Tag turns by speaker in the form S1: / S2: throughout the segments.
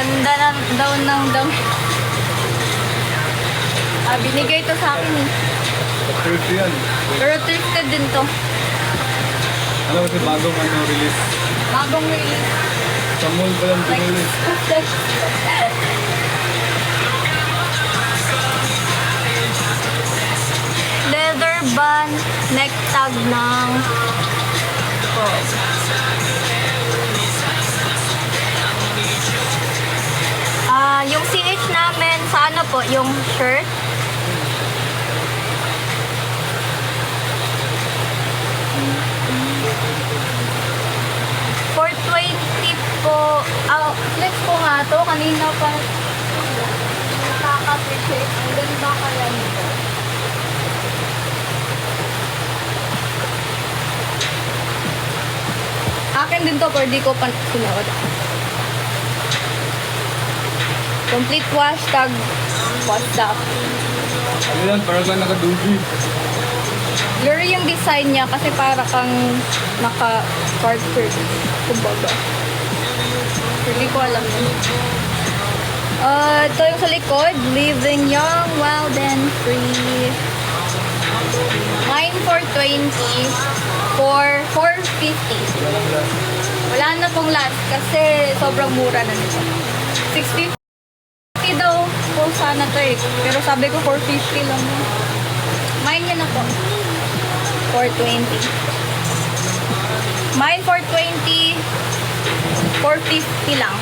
S1: ganda na daw ng damit. Binigay to sa akin eh.
S2: Thrift yan.
S1: Pero thrifted din to.
S2: Alam kasi bagong release.
S1: Bagong release.
S2: Sa mall pa lang release.
S1: Leather band, neck tag ng yung CH namin sa ano po, yung shirt. For 20 po, flex ko nga to, kanina pa nakaka-appreciate. Ang ganda kaya nito. Akin din to, pero di ko pa sinuot. Complete wash, tag, washed up.
S2: Ano yan? Parang ka naka-doobie.
S1: Blurry yung design niya kasi para kang naka-carpet. Kumbaga. Hindi ko alam yun. Ito yung sa likod. Living young, wild, and free. Mine for 20. For 450. Wala na pong last kasi sobrang mura na nito. 650 daw po sana to eh. Pero sabi ko 450 lang. Mine yun na po. 420. Mine 420. 450 lang.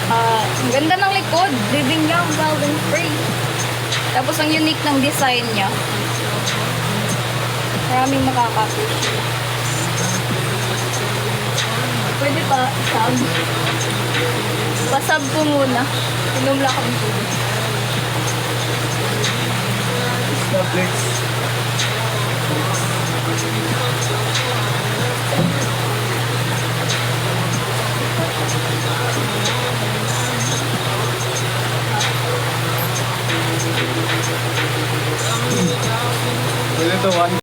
S1: Ang ganda ng likod. Living young, wild, and free. Tapos ang unique ng design niya. Maraming makaka-appreciate. Pwede pa sub. Pasub ko muna. Inom lang akong tubig.
S2: Netflix. Pwede ito, one.